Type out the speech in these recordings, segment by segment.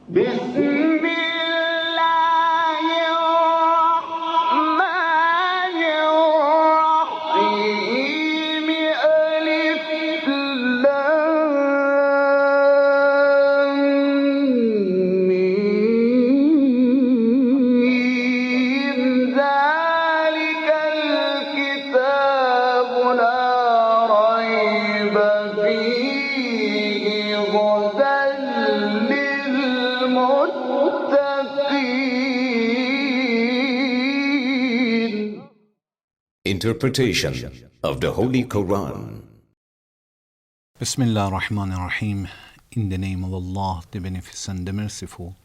بسم الله الرحمن الرحيم ألف لام ميم ذلك الكتاب لا ريب فيه هدى للمتقين. Interpretation of the Holy Quran. Bismillah ar-Rahman ar-Rahim. In the name of Allah, the Beneficent, the Merciful.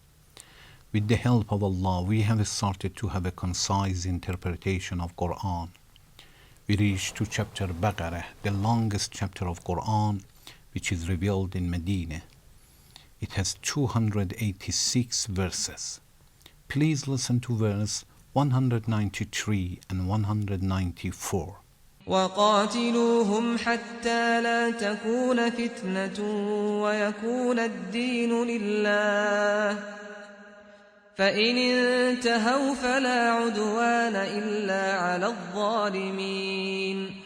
With the help of Allah, we have started to have a concise interpretation of Quran. We reached to chapter Baqara, the longest chapter of Quran, which is revealed in Medina. It has 286 verses. Please listen to verse 193 and 194. وقاتلوهم حتى لا تكون فتنة ويكون الدين لله فإن انتهوا فلا عدوان إلا على الظالمين.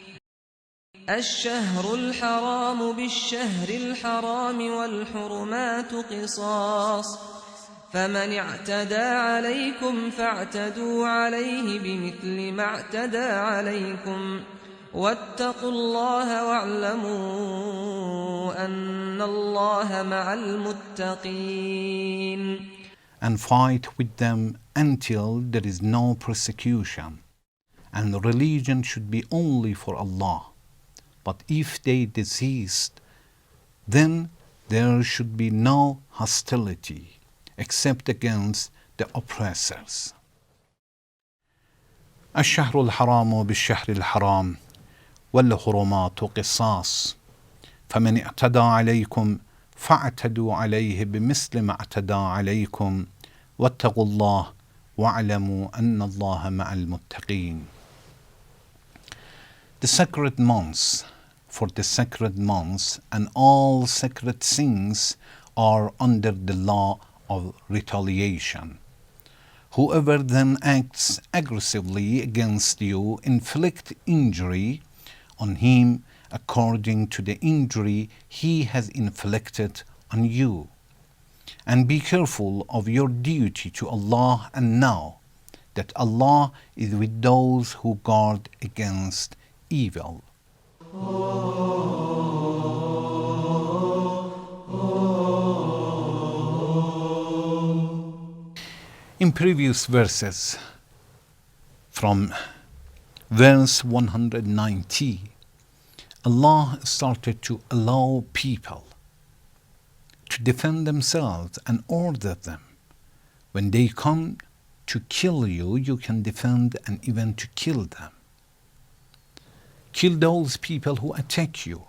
الشهر الحرام بالشهر الحرام والحرمات قصاص فمن اعتدى عليكم فاعتدوا عليه بمثل ما اعتدى عليكم واتقوا الله واعلموا أن الله مع المتقين. And fight with them until there is no persecution, and religion should be only for Allah. But if they desist, then there should be no hostility except against the oppressors. الشهر الحرام بالشهر الحرام والحرمات قصاص فمن اعتدى عليكم فاعتدوا عليه بمثل ما اعتدى عليكم واتقوا الله واعلموا أن الله مع المتقين. The sacred months, for the sacred months and all sacred things are under the law of retaliation. Whoever then acts aggressively against you, inflict injury on him according to the injury he has inflicted on you. And be careful of your duty to Allah, and know that Allah is with those who guard against evil. In previous verses, from verse 190, Allah started to allow people to defend themselves and order them. When they come to kill you, you can defend and even to kill them. Kill those people who attack you.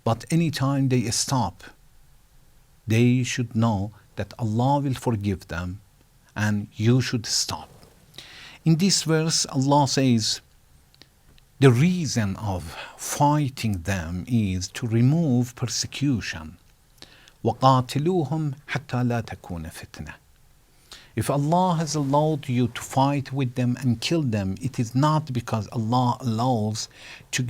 But anytime they stop, they should know that Allah will forgive them and you should stop. In this verse, Allah says, the reason of fighting them is to remove persecution. وَقَاتِلُوهُمْ حَتَّى لَا تَكُونَ فِتْنَةً. If Allah has allowed you to fight with them and kill them, it is not because Allah allows to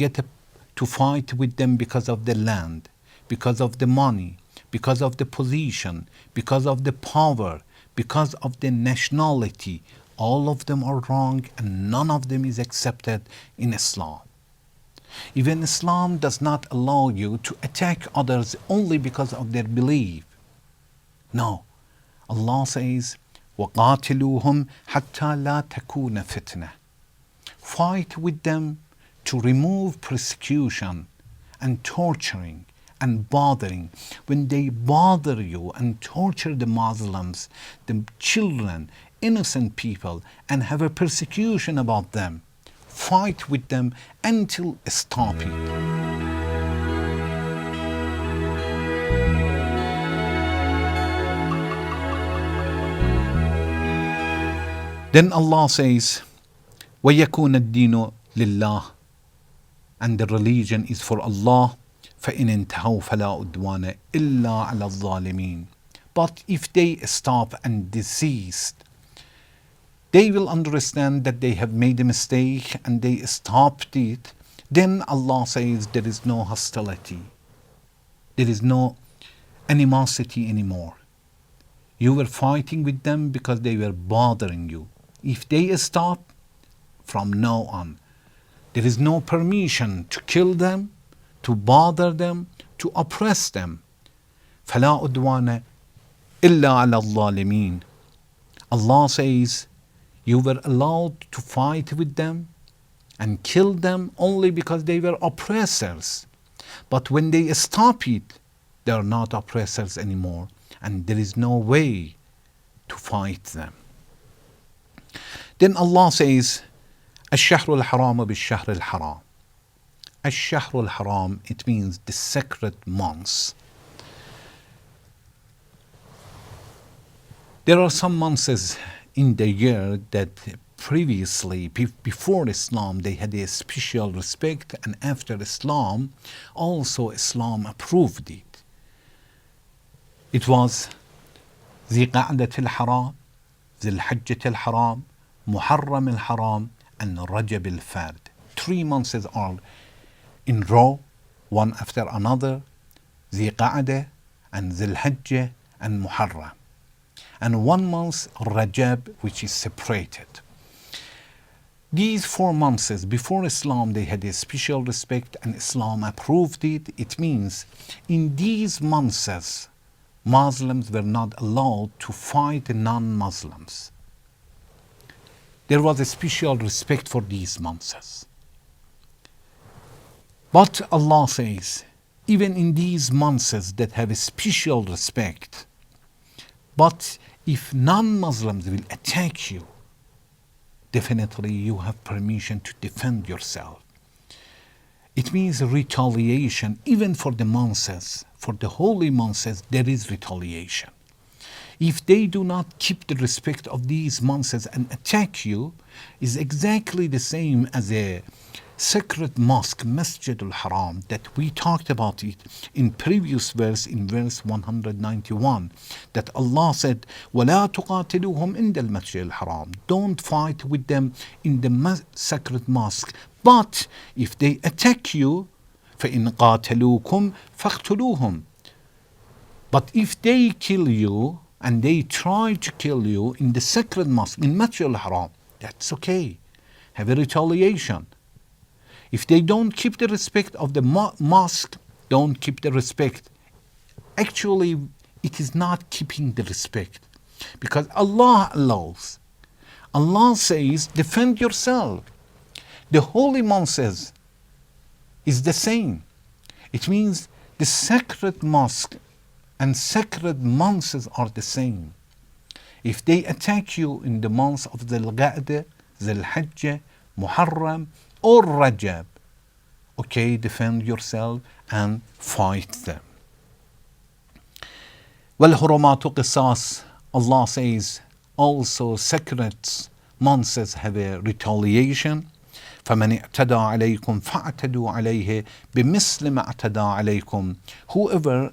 fight with them because of the land, because of the money, because of the position, because of the power, because of the nationality. All of them are wrong and none of them is accepted in Islam. Even Islam does not allow you to attack others only because of their belief. No. Allah says, وَقَاتِلُوهُمْ حَتَّى لَا تَكُونَ فِتْنَةً. Fight with them to remove persecution and torturing and bothering. When they bother you and torture the Muslims, the children, innocent people, and have a persecution about them, fight with them until stopping. Then Allah says, وَيَكُونَ الدِّينُ لِلَّهِ, and the religion is for Allah. فَإِنْ انْتَهَوْا فَلَا عُدْوَانَ إِلَّا عَلَى الظَّالِمِينَ. But if they stop and desist, they will understand that they have made a mistake and they stopped it. Then Allah says there is no hostility. There is no animosity anymore. You were fighting with them because they were bothering you. If they stop, from now on, there is no permission to kill them, to bother them, to oppress them. فَلَا أُدْوَانَ إِلَّا عَلَى الظَّالِمِينَ. Allah says, you were allowed to fight with them and kill them only because they were oppressors. But when they stop it, they are not oppressors anymore, and there is no way to fight them. Then Allah says, الشهر الحرام بالشهر الحرام. الشهر الحرام, it means the sacred months. There are some months in the year that previously, before Islam, they had a special respect, and after Islam, also Islam approved it. It was ذي قعدة الحرام, ذي الحجة الحرام, محرم الحرام, and Rajab al-Fard. 3 months are in row, one after another, ذي قعدة and ذي الحجة and Muharram. And 1 month Rajab, which is separated. These 4 months before Islam, they had a special respect and Islam approved it. It means in these months, Muslims were not allowed to fight non-Muslims. There was a special respect for these months. But Allah says, even in these months that have a special respect, but if non-Muslims will attack you, definitely you have permission to defend yourself. It means retaliation. Even for the months, for the holy months, there is retaliation. If they do not keep the respect of these months and attack you, is exactly the same as a sacred mosque, Masjid al-Haram, that we talked about it in previous verse, in verse 191, that Allah said, وَلَا تُقَاتِلُوهُمْ إِنْدَ الْمَسْجِدِ الْحَرَامِ. Don't fight with them in the sacred mosque. But if they attack you, فَإِنْ قَاتَلُوكُمْ فَاقْتُلُوهُمْ. But if they kill you, and they try to kill you in the sacred mosque, in Masjid al-Haram, that's okay. Have a retaliation. If they don't keep the respect of the mosque, don't keep the respect. Actually, it is not keeping the respect. Because Allah allows. Allah says, defend yourself. The holy months is the same. It means the sacred mosque and sacred months are the same. If they attack you in the months of the Qa'dah, the Hajj, Muharram, or Rajab, okay, defend yourself and fight them. وَالْحُرُمَاتُ قِصَاص. Allah says also sacred months have a retaliation. فَمَنِ اعْتَدَى عَلَيْكُمْ فَاعْتَدُوا عَلَيْهِ بِمِثْلِ مَا اعْتَدَى عَلَيْكُمْ. Whoever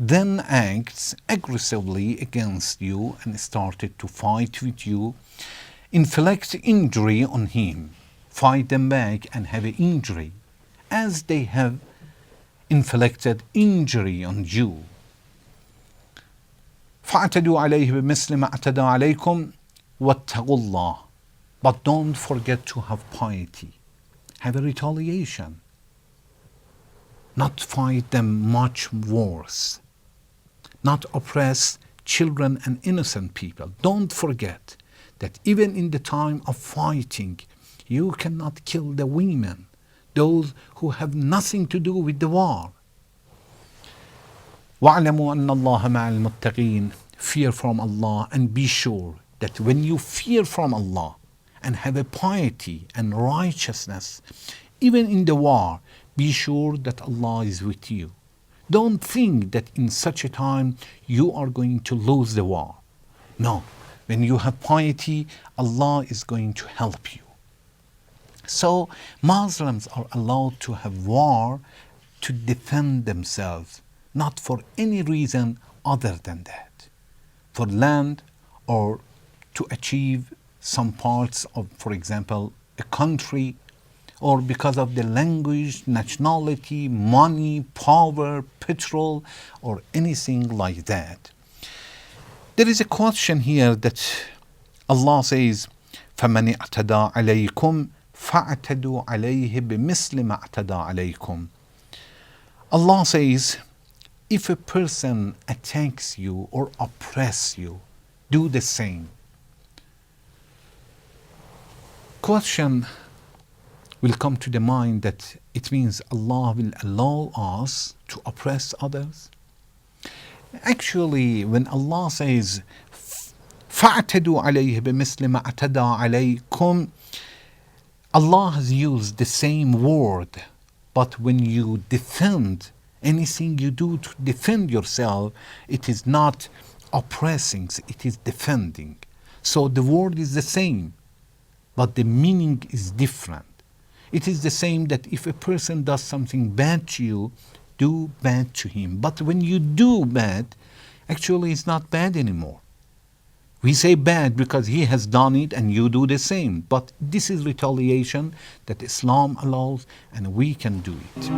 then acts aggressively against you and started to fight with you, inflict injury on him. Fight them back and have an injury as they have inflicted injury on you. فَاعْتَدُوا عَلَيْهِ بِمِثْلِ مَا اعْتَدَى عَلَيْكُمْ وَاتَّقُوا اللَّهِ. But don't forget to have piety. Have a retaliation. Not fight them much worse. Not oppress children and innocent people. Don't forget that even in the time of fighting, you cannot kill the women, those who have nothing to do with the war. وَاعْلَمُوا أَنَّ اللَّهَ مَعَ الْمُتَّقِينَ. Fear from Allah, and be sure that when you fear from Allah and have a piety and righteousness, even in the war, be sure that Allah is with you. Don't think that in such a time you are going to lose the war. No, when you have piety, Allah is going to help you. So Muslims are allowed to have war to defend themselves, not for any reason other than that. for land or to achieve some parts of, for example, a country, or because of the language, nationality, money, power, petrol, or anything like that. There is a question here that Allah says, فَمَنِ اعْتَدَى عَلَيْكُمْ فَاعْتَدُوا عَلَيْهِ بِمِثْلِ مَا اعْتَدَى عَلَيْكُمْ. Allah says, if a person attacks you or oppress you, do the same. Question will come to the mind that it means Allah will allow us to oppress others. Actually, when Allah says فَاعْتَدُوا عَلَيْهِ بِمِثْلِ مَا اعْتَدَى عَلَيْكُمْ, Allah has used the same word, but when you defend anything you do to defend yourself, it is not oppressing, it is defending. So the word is the same, but the meaning is different. It is the same that if a person does something bad to you, do bad to him. But when you do bad, actually it's not bad anymore. We say bad because he has done it and you do the same. But this is retaliation that Islam allows, and we can do it.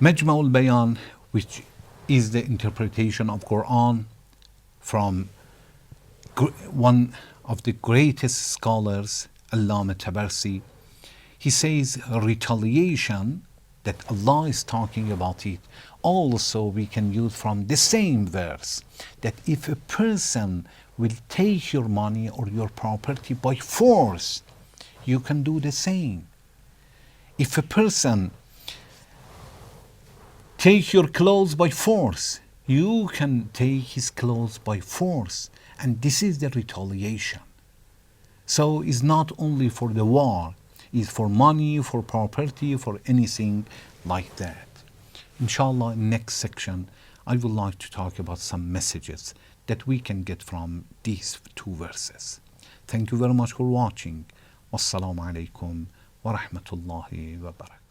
Majma al-Bayan, which is the interpretation of Quran from one of the greatest scholars, Allama Tabarsi. He says retaliation that Allah is talking about it also we can use from the same verse, that if a person will take your money or your property by force, you can do the same. If a person take your clothes by force, you can take his clothes by force. And this is the retaliation. So it's not only for the war, it's for money, for property, for anything like that. Inshallah, in next section, I would like to talk about some messages that we can get from these two verses. Thank you very much for watching. Wassalamu alaikum wa rahmatullahi wa barakatuh.